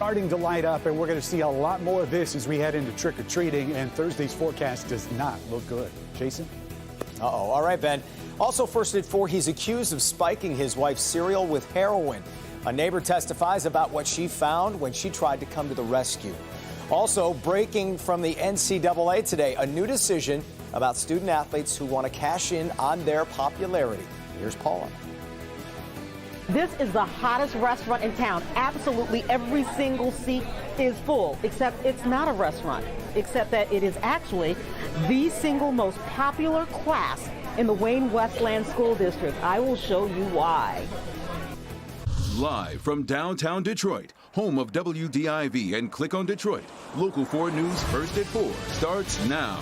starting to light up, and we're going to see a lot more of this as we head into trick-or-treating, and Thursday's forecast does not look good. Jason? Uh-oh. All right, Ben. Also first at 4, he's accused of spiking his wife's cereal with heroin. A neighbor testifies about what she found when she tried to come to the rescue. Also breaking from the NCAA today, a new decision about student athletes who want to cash in on their popularity. Here's Paula. This is the hottest restaurant in town. Absolutely every single seat is full, except it's not a restaurant, except that it is actually the single most popular class in the Wayne Westland School District. I will show you why. Live from downtown Detroit, home of WDIV and Click on Detroit, Local 4 News First at 4 starts now.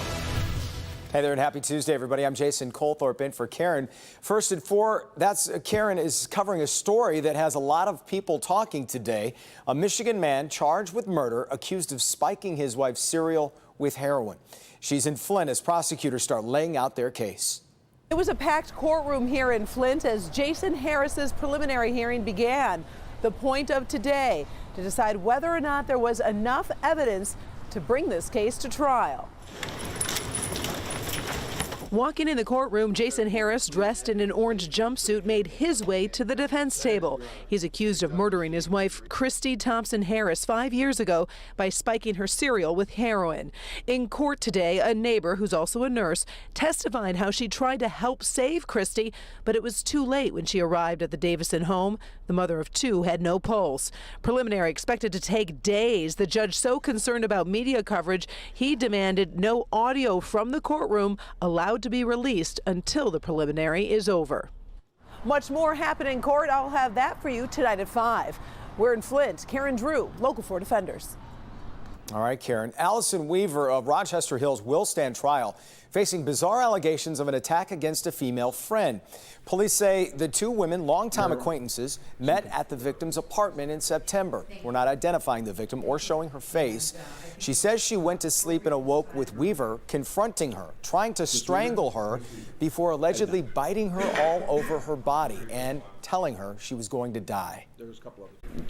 Hey there and happy Tuesday, everybody. I'm Jason Colthorpe in for Karen. First at 4, Karen is covering a story that has a lot of people talking today. A Michigan man charged with murder, accused of spiking his wife's cereal with heroin. She's in Flint as prosecutors start laying out their case. It was a packed courtroom here in Flint as Jason Harris's preliminary hearing began. The point of today, to decide whether or not there was enough evidence to bring this case to trial. Walking in the courtroom, Jason Harris, dressed in an orange jumpsuit, made his way to the defense table. He's accused of murdering his wife, Christy Thompson Harris, 5 years ago by spiking her cereal with heroin. In court today, a neighbor, who's also a nurse, testified how she tried to help save Christy, but it was too late when she arrived at the Davison home. The mother of 2 had no pulse. Preliminary expected to take days. The judge so concerned about media coverage, he demanded no audio from the courtroom allowed to be released until the preliminary is over. Much more happened in court. I'll have that for you tonight at 5. We're in Flint. Karen Drew, Local 4 Defenders. All right, Karen. Allison Weaver of Rochester Hills will stand trial, facing bizarre allegations of an attack against a female friend. Police say the 2 women, longtime acquaintances, met at the victim's apartment in September. We're not identifying the victim or showing her face. She says she went to sleep and awoke with Weaver confronting her, trying to strangle her before allegedly biting her all over her body and telling her she was going to die.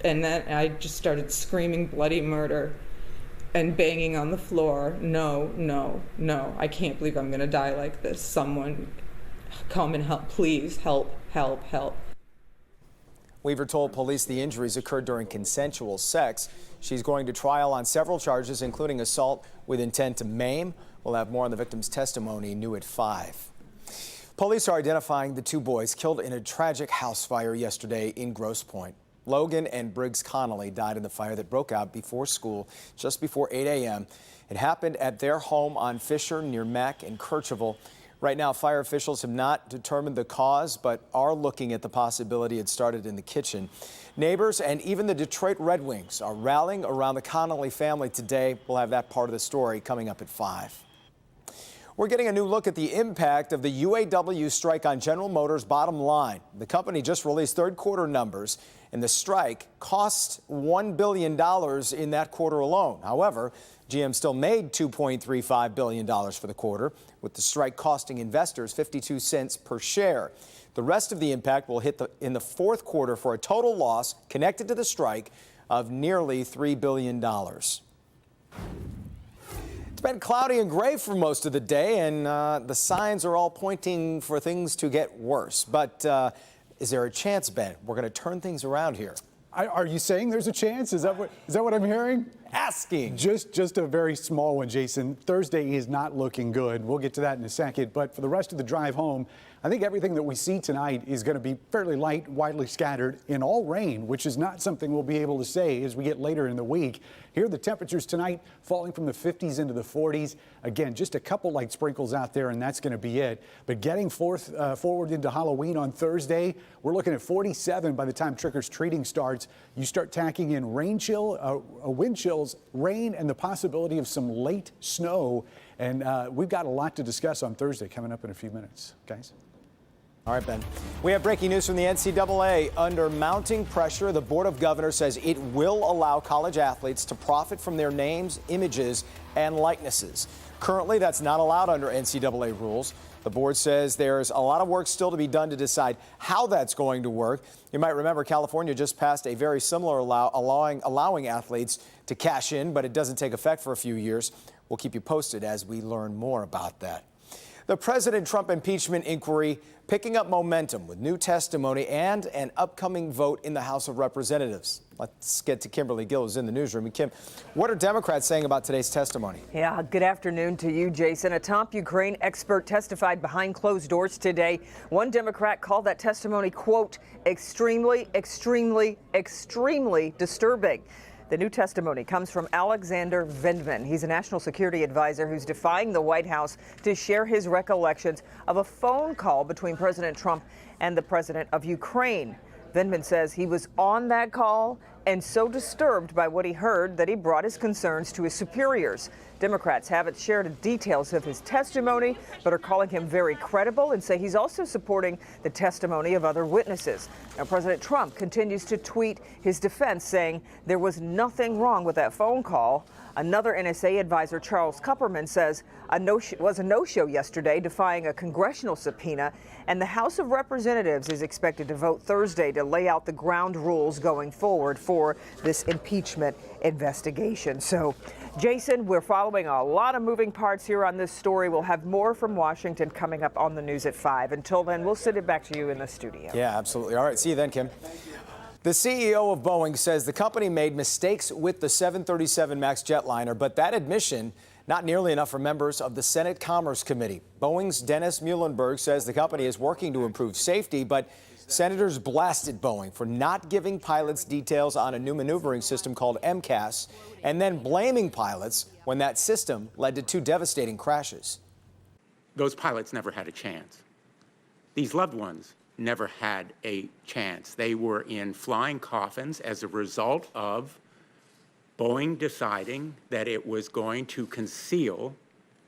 And then I just started screaming bloody murder and banging on the floor. No, no, no. I can't believe I'm going to die like this. Someone come and help. Please help, help, help. Weaver told police the injuries occurred during consensual sex. She's going to trial on several charges, including assault with intent to maim. We'll have more on the victim's testimony new at 5. Police are identifying the 2 boys killed in a tragic house fire yesterday in Grosse Pointe. Logan and Briggs Connolly died in the fire that broke out before school just before 8 a.m. It happened at their home on Fisher near Mack and Kercheval. Right now, fire officials have not determined the cause, but are looking at the possibility it started in the kitchen. Neighbors and even the Detroit Red Wings are rallying around the Connolly family today. We'll have that part of the story coming up at 5. We're getting a new look at the impact of the UAW strike on General Motors' bottom line. The company just released third quarter numbers, and the strike cost $1 billion in that quarter alone. However, GM still made $2.35 billion for the quarter, with the strike costing investors 52 cents per share. The rest of the impact will hit in the fourth quarter for a total loss connected to the strike of nearly $3 billion. It's been cloudy and gray for most of the day, and the signs are all pointing for things to get worse. But is there a chance, Ben, we're going to turn things around here? Are you saying there's a chance? Is that what I'm hearing? Asking. Just a very small one, Jason. Thursday is not looking good. We'll get to that in a second. But for the rest of the drive home, I think everything that we see tonight is going to be fairly light, widely scattered, and all rain, which is not something we'll be able to say as we get later in the week. Here are the temperatures tonight, falling from the 50s into the 40s. Again, just a couple light sprinkles out there, and that's going to be it. But getting forward into Halloween on Thursday, we're looking at 47 by the time trick-or-treating starts. You start tacking in wind chills, rain, and the possibility of some late snow. And we've got a lot to discuss on Thursday coming up in a few minutes, guys. All right, Ben. We have breaking news from the NCAA. Under mounting pressure, the Board of Governors says it will allow college athletes to profit from their names, images, and likenesses. Currently, that's not allowed under NCAA rules. The board says there's a lot of work still to be done to decide how that's going to work. You might remember California just passed a very similar allowing athletes to cash in, but it doesn't take effect for a few years. We'll keep you posted as we learn more about that. The President Trump impeachment inquiry picking up momentum with new testimony and an upcoming vote in the House of Representatives. Let's get to Kimberly Gill, who's in the newsroom. And Kim, what are Democrats saying about today's testimony? Yeah, good afternoon to you, Jason. A top Ukraine expert testified behind closed doors today. One Democrat called that testimony, quote, extremely, extremely, extremely disturbing. The new testimony comes from Alexander Vindman. He's a national security advisor who's defying the White House to share his recollections of a phone call between President Trump and the president of Ukraine. Vindman says he was on that call and so disturbed by what he heard that he brought his concerns to his superiors. Democrats haven't shared details of his testimony, but are calling him very credible and say he's also supporting the testimony of other witnesses. Now, President Trump continues to tweet his defense, saying there was nothing wrong with that phone call. Another NSA advisor, Charles Kupperman, says was a no-show yesterday, defying a congressional subpoena, and the House of Representatives is expected to vote Thursday to lay out the ground rules going forward for this impeachment investigation. So, Jason, we're following a lot of moving parts here on this story. We'll have more from Washington coming up on the news at 5. Until then, we'll send it back to you in the studio. Yeah, absolutely. All right, see you then, Kim. The CEO of Boeing says the company made mistakes with the 737 MAX jetliner, but that admission not nearly enough for members of the Senate Commerce Committee. Boeing's Dennis Muhlenberg says the company is working to improve safety, but senators blasted Boeing for not giving pilots details on a new maneuvering system called MCAS and then blaming pilots when that system led to 2 devastating crashes. Those pilots never had a chance. These loved ones never had a chance. They were in flying coffins as a result of Boeing deciding that it was going to conceal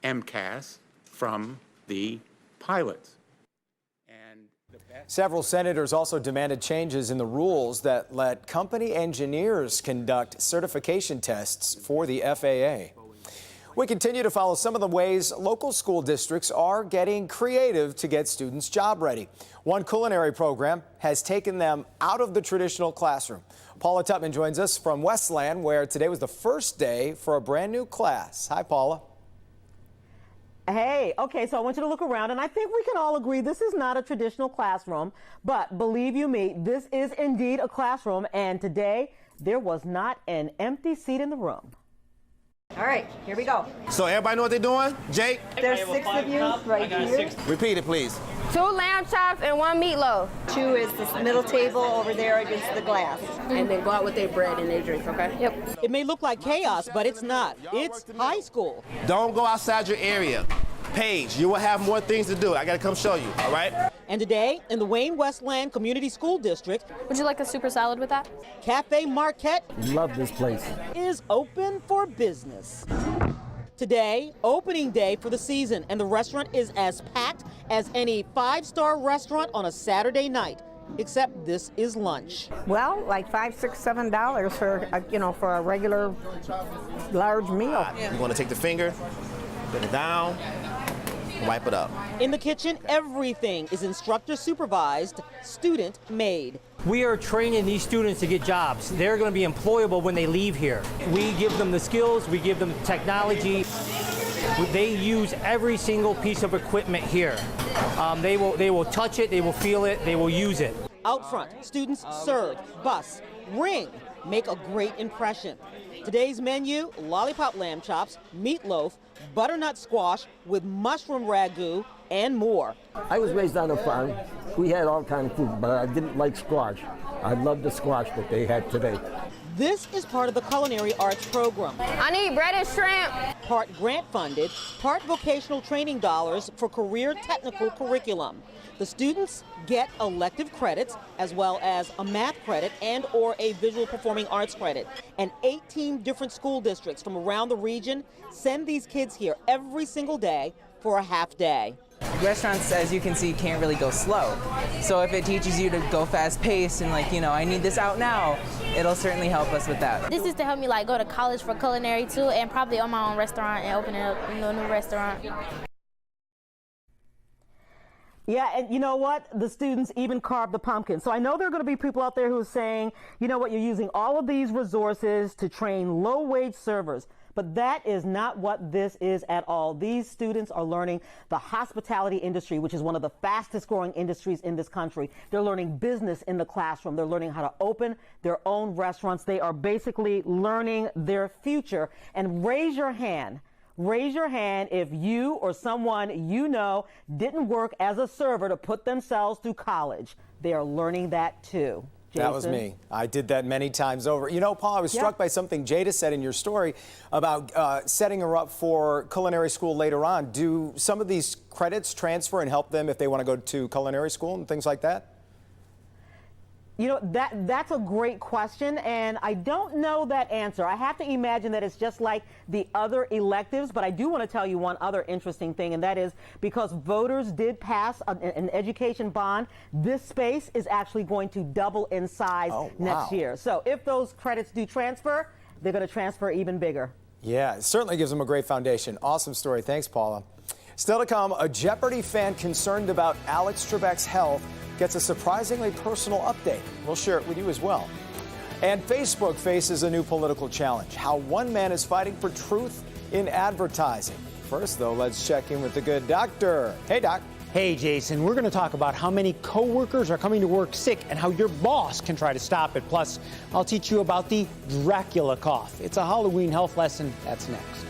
MCAS from the pilots. Several senators also demanded changes in the rules that let company engineers conduct certification tests for the FAA. We continue to follow some of the ways local school districts are getting creative to get students job ready. One culinary program has taken them out of the traditional classroom. Paula Tutman joins us from Westland, where today was the first day for a brand new class. Hi, Paula. Hey, okay, so I want you to look around, and I think we can all agree this is not a traditional classroom, but believe you me, this is indeed a classroom, and today there was not an empty seat in the room. All right, here we go. So everybody know what they're doing? Jake? There's 6 of you right here. Repeat it, please. 2 lamb chops and 1 meatloaf. 2 is this middle table over there against the glass. And then go out with their bread and their drink, okay? Yep. It may look like chaos, but it's not. It's high school. Don't go outside your area. Paige, you will have more things to do. I got to come show you, all right? And today, in the Wayne Westland Community School District, Would you like a super salad with that? Cafe Marquette Love this place. is open for business. Today, opening day for the season, and the restaurant is as packed as any 5-star restaurant on a Saturday night, except this is lunch. Well, like $5, $6, $7 for for a regular large meal. You're going to take the finger, put it down, wipe it up. In the kitchen, everything is instructor supervised, student made. We are training these students to get jobs. They're going to be employable when they leave here. We give them the skills, we give them the technology. They use every single piece of equipment here. They will touch it, they will feel it, they will use it. Out front, students serve, bus, ring, make a great impression. Today's menu, lollipop lamb chops, meatloaf, butternut squash with mushroom ragu, and more. I was raised on a farm. We had all kinds of food, but I didn't like squash. I loved the squash that they had today. This is part of the culinary arts program. I need bread and shrimp. Part grant funded, part vocational training dollars for career technical curriculum. The students get elective credits as well as a math credit and or a visual performing arts credit. And 18 different school districts from around the region send these kids here every single day for a half day. Restaurants, as you can see, can't really go slow. So if it teaches you to go fast paced and like, I need this out now, it'll certainly help us with that. This is to help me like go to college for culinary too, and probably own my own restaurant and open up a new restaurant. Yeah, and you know what? The students even carved the pumpkin. So I know there are going to be people out there who are saying, you know what, you're using all of these resources to train low-wage servers. But that is not what this is at all. These students are learning the hospitality industry, which is one of the fastest growing industries in this country. They're learning business in the classroom. They're learning how to open their own restaurants. They are basically learning their future. And raise your hand. Raise your hand if you or someone you know didn't work as a server to put themselves through college. They are learning that too. Jason? That was me. I did that many times over. Paul, I was struck by something Jada said in your story about setting her up for culinary school later on. Do some of these credits transfer and help them if they want to go to culinary school and things like that? That's a great question, and I don't know that answer. I have to imagine that it's just like the other electives, but I do want to tell you one other interesting thing, and that is because voters did pass an education bond, this space is actually going to double in size next year. So if those credits do transfer, they're going to transfer even bigger. Yeah, it certainly gives them a great foundation. Awesome story. Thanks, Paula. Still to come, a Jeopardy fan concerned about Alex Trebek's health gets a surprisingly personal update. We'll share it with you as well. And Facebook faces a new political challenge, how one man is fighting for truth in advertising. First, though, let's check in with the good doctor. Hey, Doc. Hey, Jason. We're going to talk about how many coworkers are coming to work sick and how your boss can try to stop it. Plus, I'll teach you about the Dracula cough. It's a Halloween health lesson. That's next.